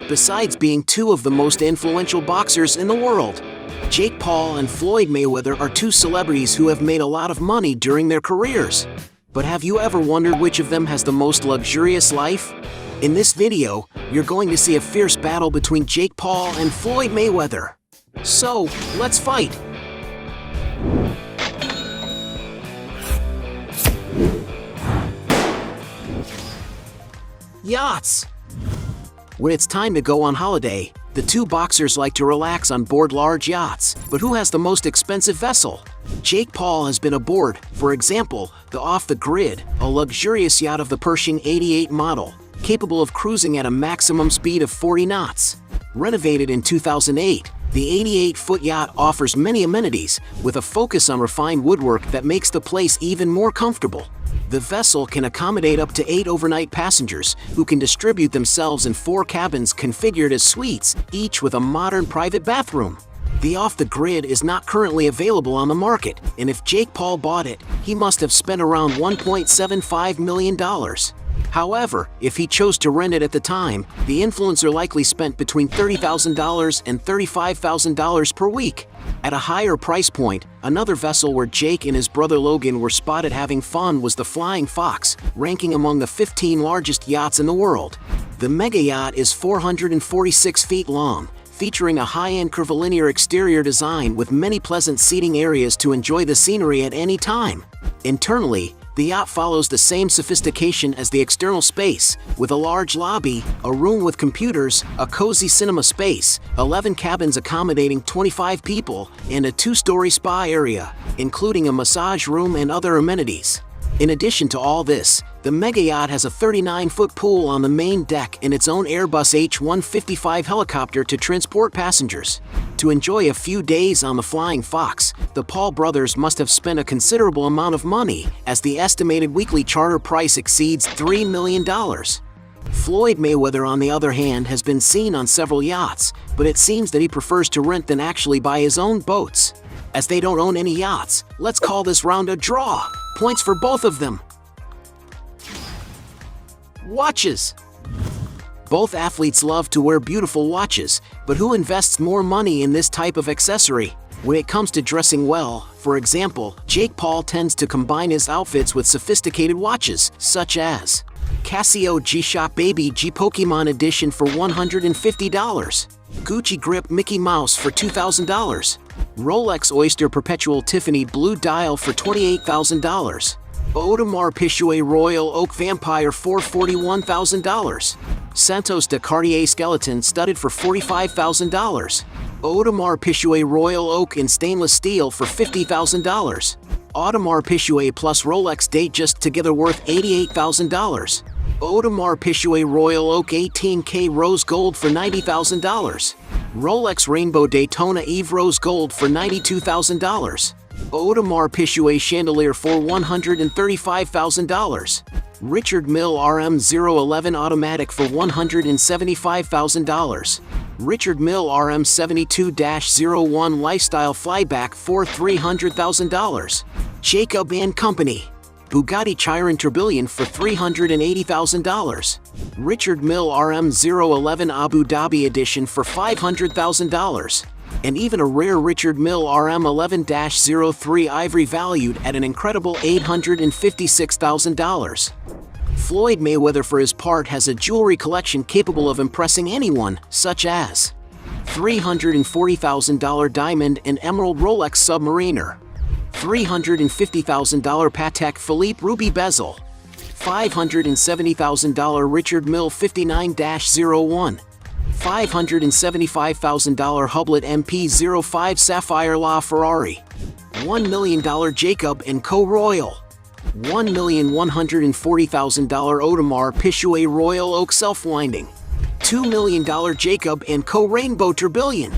besides being two of the most influential boxers in the world. Jake Paul and Floyd Mayweather are two celebrities who have made a lot of money during their careers. But have you ever wondered which of them has the most luxurious life? In this video, you're going to see a fierce battle between Jake Paul and Floyd Mayweather. So, let's fight! Yachts! When it's time to go on holiday, the two boxers like to relax on board large yachts. But who has the most expensive vessel? Jake Paul has been aboard, for example, the Off the Grid, a luxurious yacht of the Pershing 88 model, capable of cruising at a maximum speed of 40 knots. Renovated in 2008, the 88-foot yacht offers many amenities, with a focus on refined woodwork that makes the place even more comfortable. The vessel can accommodate up to 8 overnight passengers, who can distribute themselves in 4 cabins configured as suites, each with a modern private bathroom. The Off the Grid is not currently available on the market, and if Jake Paul bought it, he must have spent around $1.75 million. However, if he chose to rent it at the time, the influencer likely spent between $30,000 and $35,000 per week. At a higher price point, another vessel where Jake and his brother Logan were spotted having fun was the Flying Fox, ranking among the 15 largest yachts in the world. The mega yacht is 446 feet long, featuring a high-end curvilinear exterior design with many pleasant seating areas to enjoy the scenery at any time. Internally, the yacht follows the same sophistication as the external space, with a large lobby, a room with computers, a cozy cinema space, 11 cabins accommodating 25 people, and a 2-story spa area, including a massage room and other amenities. In addition to all this, the mega yacht has a 39-foot pool on the main deck and its own Airbus H-155 helicopter to transport passengers. To enjoy a few days on the Flying Fox, the Paul brothers must have spent a considerable amount of money, as the estimated weekly charter price exceeds $3 million. Floyd Mayweather, on the other hand, has been seen on several yachts, but it seems that he prefers to rent than actually buy his own boats. As they don't own any yachts, let's call this round a draw. Points for both of them. Watches. Both athletes love to wear beautiful watches, but who invests more money in this type of accessory? When it comes to dressing well, for example, Jake Paul tends to combine his outfits with sophisticated watches, such as Casio G-Shock Baby G Pokemon Edition for $150, Gucci Grip Mickey Mouse for $2,000, Rolex Oyster Perpetual Tiffany Blue Dial for $28,000, Audemars Piguet Royal Oak Vampire for $41,000, Santos de Cartier Skeleton Studded for $45,000, Audemars Piguet Royal Oak in Stainless Steel for $50,000, Audemars Piguet plus Rolex Date just together worth $88,000, Audemars Piguet Royal Oak 18K Rose Gold for $90,000, Rolex Rainbow Daytona Eve Rose Gold for $92,000, Audemars Piguet Chandelier for $135,000, Richard Mille RM011 Automatic for $175,000, Richard Mille RM72-01 Lifestyle Flyback for $300,000, Jacob & Company Bugatti Chiron Tourbillon for $380,000, Richard Mille RM011 Abu Dhabi Edition for $500,000, and even a rare Richard Mille RM11-03 Ivory valued at an incredible $856,000. Floyd Mayweather, for his part, has a jewelry collection capable of impressing anyone, such as $340,000 diamond and emerald Rolex Submariner, $350,000 Patek Philippe Ruby bezel, $570,000 Richard Mille 59-01, $575,000 Hublot MP05 Sapphire La Ferrari, $1 million Jacob & Co. Royal, $1,140,000 Audemars Piguet Royal Oak Self-Winding, $2 million Jacob & Co. Rainbow Tourbillon.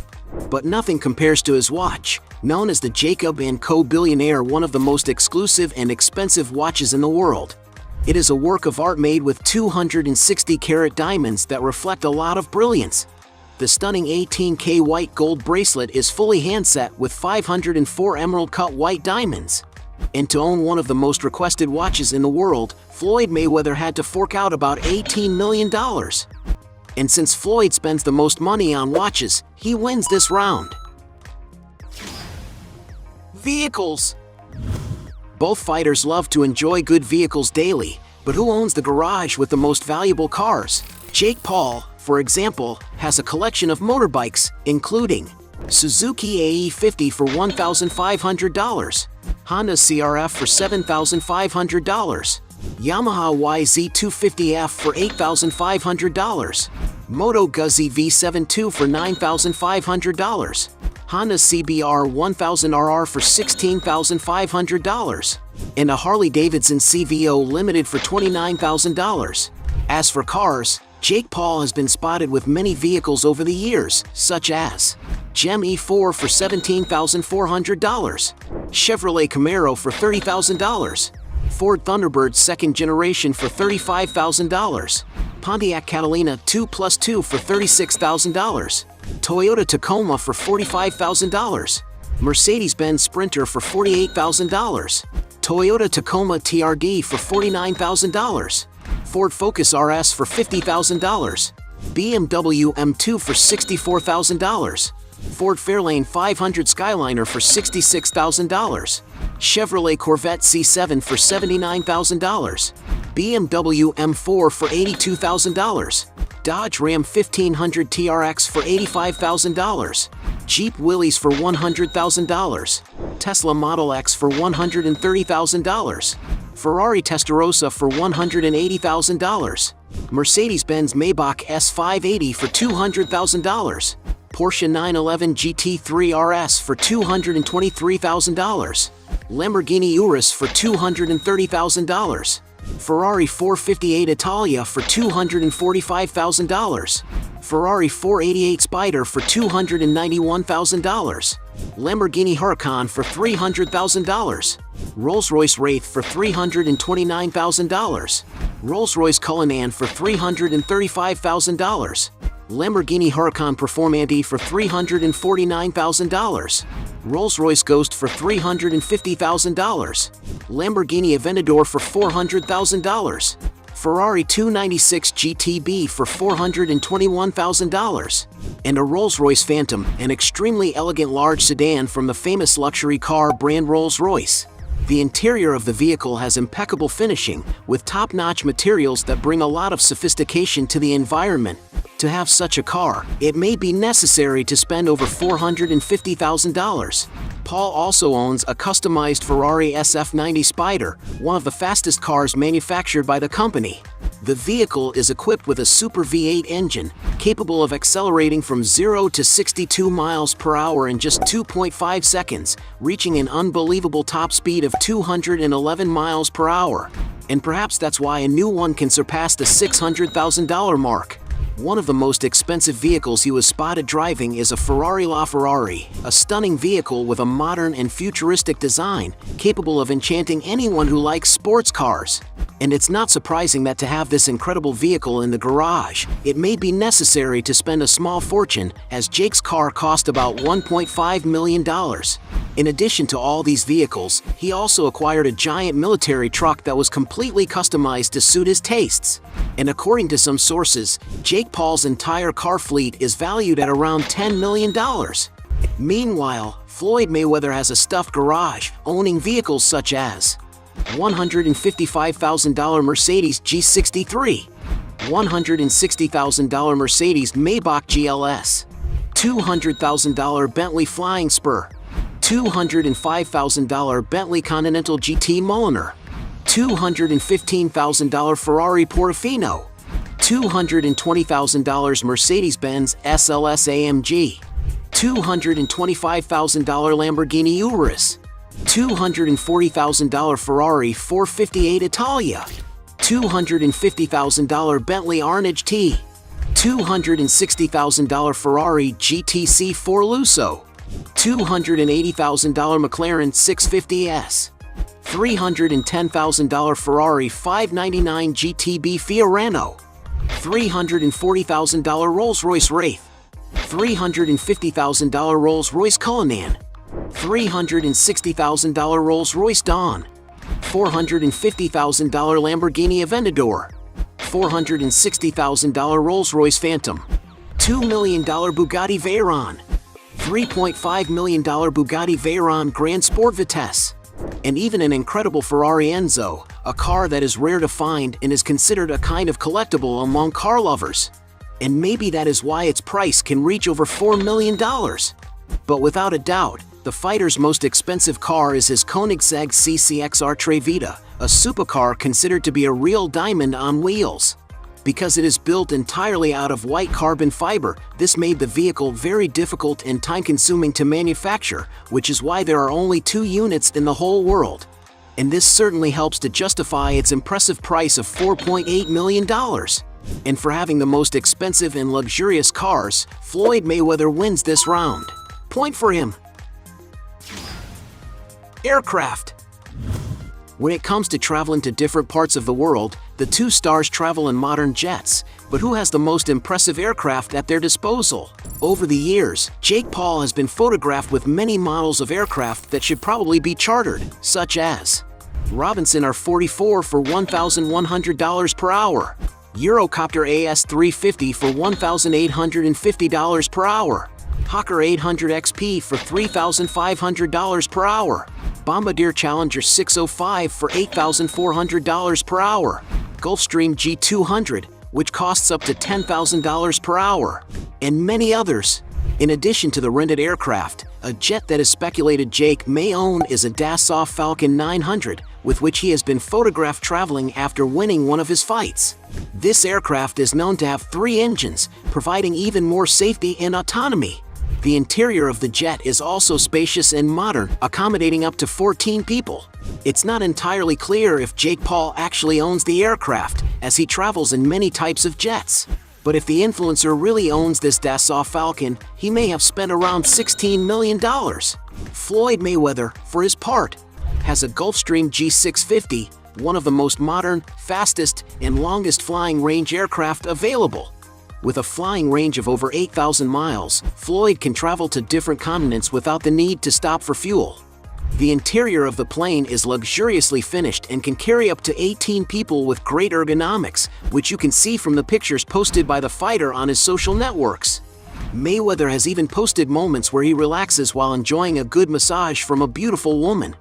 But nothing compares to his watch, known as the Jacob & Co. Billionaire, one of the most exclusive and expensive watches in the world. It is a work of art made with 260-carat diamonds that reflect a lot of brilliance. The stunning 18K white gold bracelet is fully handset with 504 emerald-cut white diamonds. And to own one of the most requested watches in the world, Floyd Mayweather had to fork out about $18 million. And since Floyd spends the most money on watches, he wins this round. Vehicles. Both fighters love to enjoy good vehicles daily, but who owns the garage with the most valuable cars? Jake Paul, for example, has a collection of motorbikes, including Suzuki AE50 for $1,500, Honda CRF for $7,500, Yamaha YZ250F for $8,500, Moto Guzzi V72 for $9,500, Honda CBR 1000RR for $16,500, and a Harley-Davidson CVO Limited for $29,000. As for cars, Jake Paul has been spotted with many vehicles over the years, such as Gem E4 for $17,400, Chevrolet Camaro for $30,000, Ford Thunderbird second generation for $35,000, Pontiac Catalina 2+2 for $36,000, Toyota Tacoma for $45,000, Mercedes-Benz Sprinter for $48,000, Toyota Tacoma TRD for $49,000, Ford Focus RS for $50,000, BMW M2 for $64,000, Ford Fairlane 500 Skyliner for $66,000, Chevrolet Corvette C7 for $79,000, BMW M4 for $82,000, Dodge Ram 1500 TRX for $85,000, Jeep Willys for $100,000, Tesla Model X for $130,000, Ferrari Testarossa for $180,000, Mercedes-Benz Maybach S580 for $200,000, Porsche 911 GT3 RS for $223,000, Lamborghini Urus for $230,000, Ferrari 458 Italia for $245,000, Ferrari 488 Spider for $291,000, Lamborghini Huracan for $300,000, Rolls-Royce Wraith for $329,000, Rolls-Royce Cullinan for $335,000, Lamborghini Huracan Performante for $349,000, Rolls-Royce Ghost for $350,000, Lamborghini Aventador for $400,000, Ferrari 296 GTB for $421,000, and a Rolls-Royce Phantom, an extremely elegant large sedan from the famous luxury car brand Rolls-Royce. The interior of the vehicle has impeccable finishing, with top-notch materials that bring a lot of sophistication to the environment. To have such a car, it may be necessary to spend over $450,000. Paul also owns a customized Ferrari SF90 Spider, one of the fastest cars manufactured by the company. The vehicle is equipped with a Super V8 engine, capable of accelerating from 0 to 62 miles per hour in just 2.5 seconds, reaching an unbelievable top speed of 211 miles per hour. And perhaps that's why a new one can surpass the $600,000 mark. One of the most expensive vehicles he was spotted driving is a Ferrari LaFerrari, a stunning vehicle with a modern and futuristic design, capable of enchanting anyone who likes sports cars. And it's not surprising that to have this incredible vehicle in the garage, it may be necessary to spend a small fortune, as Jake's car cost about $1.5 million. In addition to all these vehicles, he also acquired a giant military truck that was completely customized to suit his tastes. And according to some sources, Jake Paul's entire car fleet is valued at around $10 million. Meanwhile, Floyd Mayweather has a stuffed garage, owning vehicles such as $155,000 Mercedes G63, $160,000 Mercedes Maybach GLS, $200,000 Bentley Flying Spur, $205,000 Bentley Continental GT Mulliner, $215,000 Ferrari Portofino, $220,000 Mercedes-Benz SLS AMG, $225,000 Lamborghini Urus, $240,000 Ferrari 458 Italia, $250,000 Bentley Arnage T, $260,000 Ferrari GTC 4 Lusso, $280,000 McLaren 650S, $310,000 Ferrari 599 GTB Fiorano, $340,000 Rolls-Royce Wraith, $350,000 Rolls-Royce Cullinan, $360,000 Rolls-Royce Dawn, $450,000 Lamborghini Aventador, $460,000 Rolls-Royce Phantom, $2 million Bugatti Veyron, $3.5 million Bugatti Veyron Grand Sport Vitesse, and even an incredible Ferrari Enzo, a car that is rare to find and is considered a kind of collectible among car lovers. And maybe that is why its price can reach over $4 million. But without a doubt, the fighter's most expensive car is his Koenigsegg CCXR Trevita, a supercar considered to be a real diamond on wheels. Because it is built entirely out of white carbon fiber, this made the vehicle very difficult and time-consuming to manufacture, which is why there are only 2 units in the whole world. And this certainly helps to justify its impressive price of $4.8 million. And for having the most expensive and luxurious cars, Floyd Mayweather wins this round. Point for him. Aircraft. When it comes to traveling to different parts of the world, the two stars travel in modern jets. But who has the most impressive aircraft at their disposal? Over the years, Jake Paul has been photographed with many models of aircraft that should probably be chartered, such as Robinson R-44 for $1,100 per hour, Eurocopter AS-350 for $1,850 per hour, Hawker 800 XP for $3,500 per hour, Bombardier Challenger 605 for $8,400 per hour, Gulfstream G200, which costs up to $10,000 per hour, and many others. In addition to the rented aircraft, a jet that is speculated Jake may own is a Dassault Falcon 900, with which he has been photographed traveling after winning one of his fights. This aircraft is known to have 3 engines, providing even more safety and autonomy. The interior of the jet is also spacious and modern, accommodating up to 14 people. It's not entirely clear if Jake Paul actually owns the aircraft, as he travels in many types of jets. But if the influencer really owns this Dassault Falcon, he may have spent around $16 million. Floyd Mayweather, for his part, has a Gulfstream G650, one of the most modern, fastest, and longest flying range aircraft available. With a flying range of over 8,000 miles, Floyd can travel to different continents without the need to stop for fuel. The interior of the plane is luxuriously finished and can carry up to 18 people with great ergonomics, which you can see from the pictures posted by the fighter on his social networks. Mayweather has even posted moments where he relaxes while enjoying a good massage from a beautiful woman.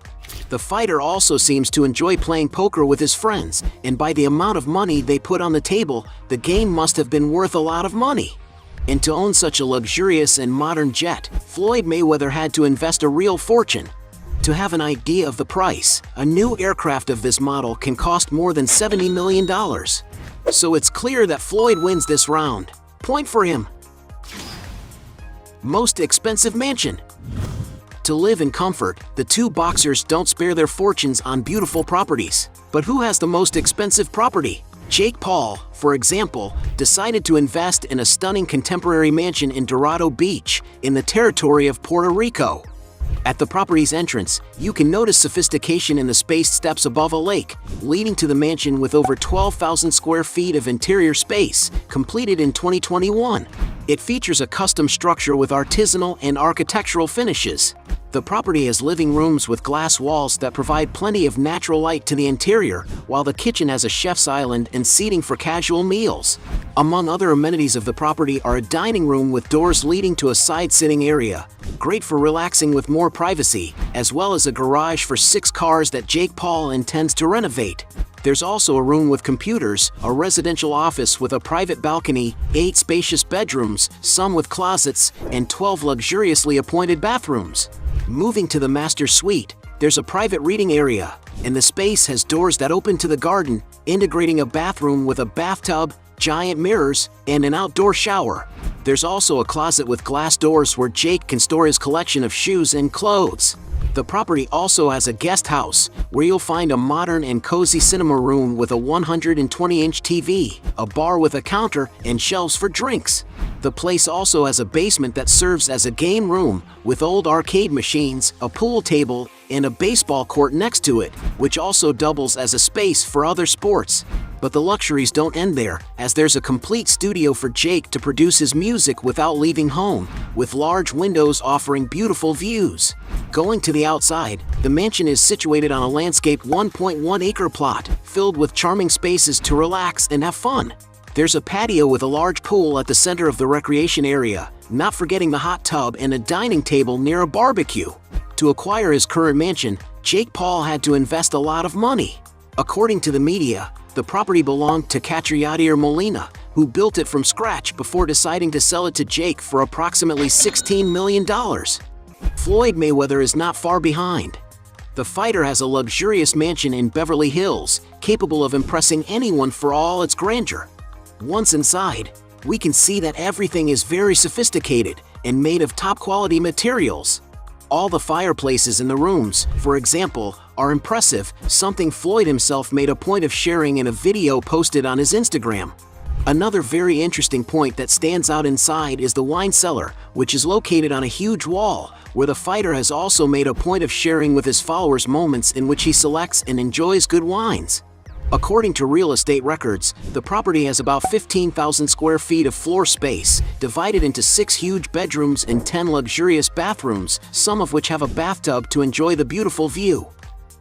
The fighter also seems to enjoy playing poker with his friends, and by the amount of money they put on the table, the game must have been worth a lot of money. And to own such a luxurious and modern jet, Floyd Mayweather had to invest a real fortune. To have an idea of the price, a new aircraft of this model can cost more than $70 million. So it's clear that Floyd wins this round. Point for him. Most expensive mansion. To live in comfort, the two boxers don't spare their fortunes on beautiful properties. But who has the most expensive property? Jake Paul, for example, decided to invest in a stunning contemporary mansion in Dorado Beach, in the territory of Puerto Rico. At the property's entrance, you can notice sophistication in the spaced steps above a lake, leading to the mansion with over 12,000 square feet of interior space, completed in 2021. It features a custom structure with artisanal and architectural finishes. The property has living rooms with glass walls that provide plenty of natural light to the interior, while the kitchen has a chef's island and seating for casual meals. Among other amenities of the property are a dining room with doors leading to a side-sitting area, great for relaxing with more privacy, as well as a garage for 6 cars that Jake Paul intends to renovate. There's also a room with computers, a residential office with a private balcony, 8 spacious bedrooms, some with closets, and 12 luxuriously appointed bathrooms. Moving to the master suite, there's a private reading area, and the space has doors that open to the garden, integrating a bathroom with a bathtub, giant mirrors, and an outdoor shower. There's also a closet with glass doors where Jake can store his collection of shoes and clothes. The property also has a guest house, where you'll find a modern and cozy cinema room with a 120-inch TV, a bar with a counter, and shelves for drinks. The place also has a basement that serves as a game room, with old arcade machines, a pool table, and a baseball court next to it, which also doubles as a space for other sports. But the luxuries don't end there, as there's a complete studio for Jake to produce his music without leaving home, with large windows offering beautiful views. Going to the outside, the mansion is situated on a landscaped 1.1-acre plot, filled with charming spaces to relax and have fun. There's a patio with a large pool at the center of the recreation area, not forgetting the hot tub and a dining table near a barbecue. To acquire his current mansion, Jake Paul had to invest a lot of money. According to the media, the property belonged to Yadier Molina, who built it from scratch before deciding to sell it to Jake for approximately $16 million. Floyd Mayweather is not far behind. The fighter has a luxurious mansion in Beverly Hills, capable of impressing anyone for all its grandeur. Once inside, we can see that everything is very sophisticated and made of top-quality materials. All the fireplaces in the rooms, for example, are impressive, something Floyd himself made a point of sharing in a video posted on his Instagram. Another very interesting point that stands out inside is the wine cellar, which is located on a huge wall, where the fighter has also made a point of sharing with his followers moments in which he selects and enjoys good wines. According to real estate records, the property has about 15,000 square feet of floor space, divided into 6 huge bedrooms and 10 luxurious bathrooms, some of which have a bathtub to enjoy the beautiful view.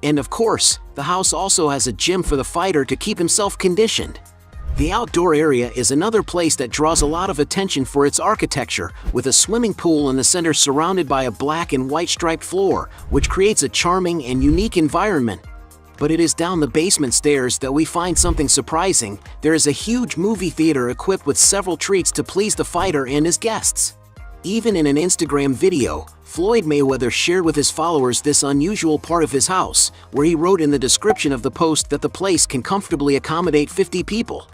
And of course, the house also has a gym for the fighter to keep himself conditioned. The outdoor area is another place that draws a lot of attention for its architecture, with a swimming pool in the center surrounded by a black and white striped floor, which creates a charming and unique environment. But it is down the basement stairs that we find something surprising. There is a huge movie theater equipped with several treats to please the fighter and his guests. Even in an Instagram video, Floyd Mayweather shared with his followers this unusual part of his house, where he wrote in the description of the post that the place can comfortably accommodate 50 people.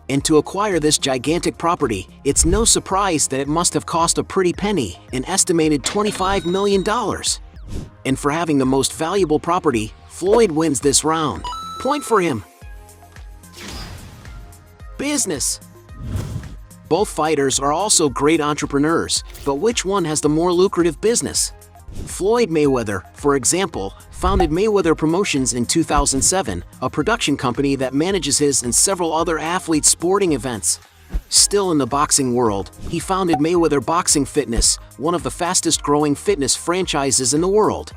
And to acquire this gigantic property, it's no surprise that it must have cost a pretty penny, an estimated $25 million. And for having the most valuable property, Floyd wins this round. Point for him. Business. Both fighters are also great entrepreneurs, but which one has the more lucrative business? Floyd Mayweather, for example, founded Mayweather Promotions in 2007, a production company that manages his and several other athletes' sporting events. Still in the boxing world, he founded Mayweather Boxing Fitness, one of the fastest-growing fitness franchises in the world.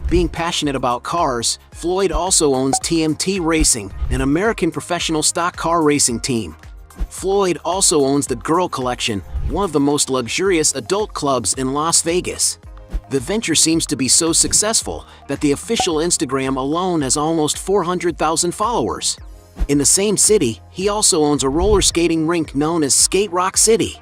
Being passionate about cars, Floyd also owns TMT Racing, an American professional stock car racing team. Floyd also owns the Girl Collection, one of the most luxurious adult clubs in Las Vegas. The venture seems to be so successful that the official Instagram alone has almost 400,000 followers. In the same city, he also owns a roller skating rink known as Skate Rock City.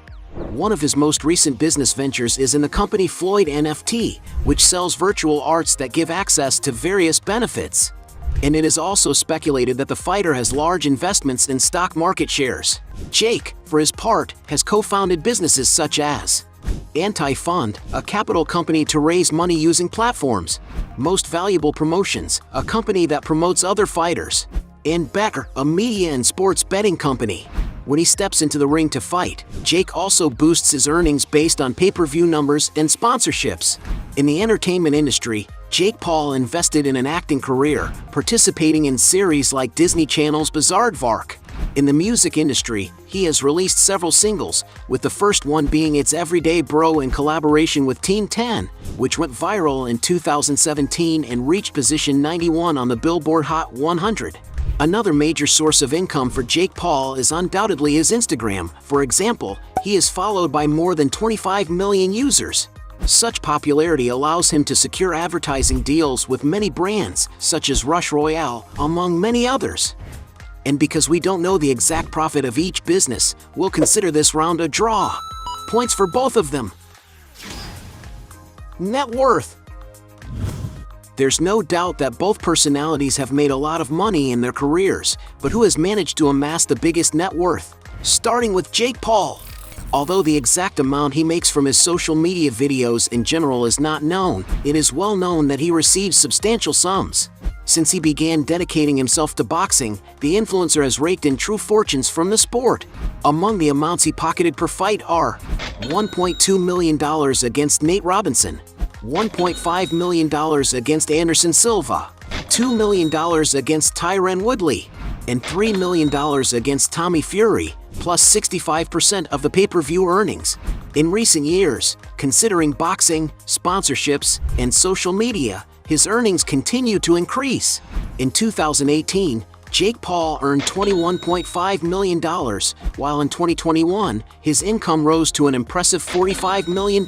One of his most recent business ventures is in the company Floyd NFT, which sells virtual arts that give access to various benefits. And it is also speculated that the fighter has large investments in stock market shares. Jake, for his part, has co-founded businesses such as Anti-Fund, a capital company to raise money using platforms; Most Valuable Promotions, a company that promotes other fighters; and Becker, a media and sports betting company. When he steps into the ring to fight, Jake also boosts his earnings based on pay-per-view numbers and sponsorships. In the entertainment industry, Jake Paul invested in an acting career, participating in series like Disney Channel's Bizaardvark. In the music industry, he has released several singles, with the first one being It's Everyday Bro in collaboration with Team 10, which went viral in 2017 and reached position 91 on the Billboard Hot 100. Another major source of income for Jake Paul is undoubtedly his Instagram. For example, he is followed by more than 25 million users. Such popularity allows him to secure advertising deals with many brands, such as Rush Royale, among many others. And because we don't know the exact profit of each business, we'll consider this round a draw. Points for both of them. Net worth. There's no doubt that both personalities have made a lot of money in their careers, but who has managed to amass the biggest net worth? Starting with Jake Paul. Although the exact amount he makes from his social media videos in general is not known, it is well known that he receives substantial sums. Since he began dedicating himself to boxing, the influencer has raked in true fortunes from the sport. Among the amounts he pocketed per fight are $1.2 million against Nate Robinson, $1.5 million against Anderson Silva, $2 million against Tyron Woodley, and $3 million against Tommy Fury, plus 65% of the pay-per-view earnings. In recent years, considering boxing, sponsorships, and social media, his earnings continue to increase. In 2018, Jake Paul earned $21.5 million, while in 2021, his income rose to an impressive $45 million.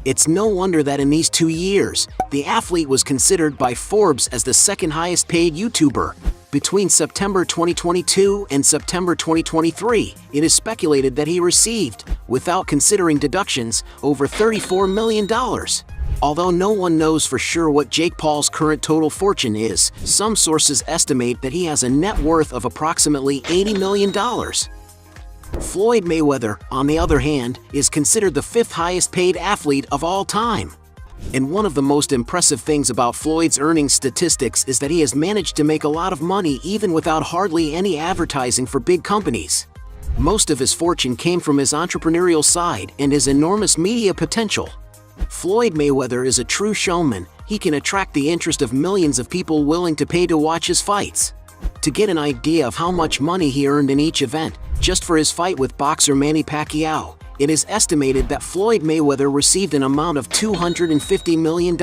It's no wonder that in these 2 years, the athlete was considered by Forbes as the second highest paid YouTuber. Between September 2022 and September 2023, it is speculated that he received, without considering deductions, over $34 million. Although no one knows for sure what Jake Paul's current total fortune is, some sources estimate that he has a net worth of approximately $80 million. Floyd Mayweather, on the other hand, is considered the fifth highest paid athlete of all time. And one of the most impressive things about Floyd's earnings statistics is that he has managed to make a lot of money even without hardly any advertising for big companies. Most of his fortune came from his entrepreneurial side and his enormous media potential. Floyd Mayweather is a true showman. He can attract the interest of millions of people willing to pay to watch his fights. To get an idea of how much money he earned in each event, just for his fight with boxer Manny Pacquiao, it is estimated that Floyd Mayweather received an amount of $250 million.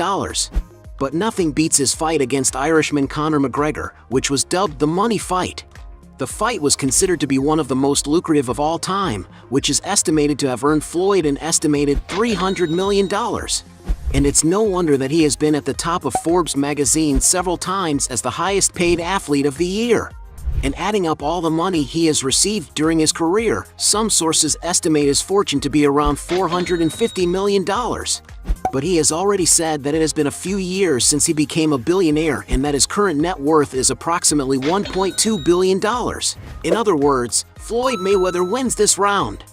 But nothing beats his fight against Irishman Conor McGregor, which was dubbed the money fight. The fight was considered to be one of the most lucrative of all time, which is estimated to have earned Floyd an estimated $300 million. And it's no wonder that he has been at the top of Forbes magazine several times as the highest paid athlete of the year. And adding up all the money he has received during his career, some sources estimate his fortune to be around $450 million. But he has already said that it has been a few years since he became a billionaire and that his current net worth is approximately $1.2 billion. In other words, Floyd Mayweather wins this round.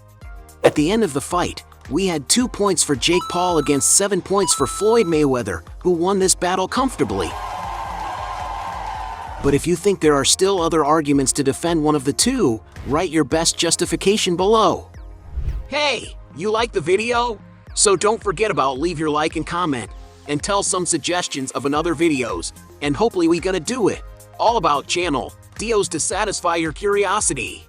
At the end of the fight, we had 2 points for Jake Paul against 7 points for Floyd Mayweather, who won this battle comfortably. But if you think there are still other arguments to defend one of the two, write your best justification below. Hey, you like the video? So don't forget about leave your like and comment, and tell some suggestions of another videos, and hopefully we gonna do it. All about channel, deals to satisfy your curiosity.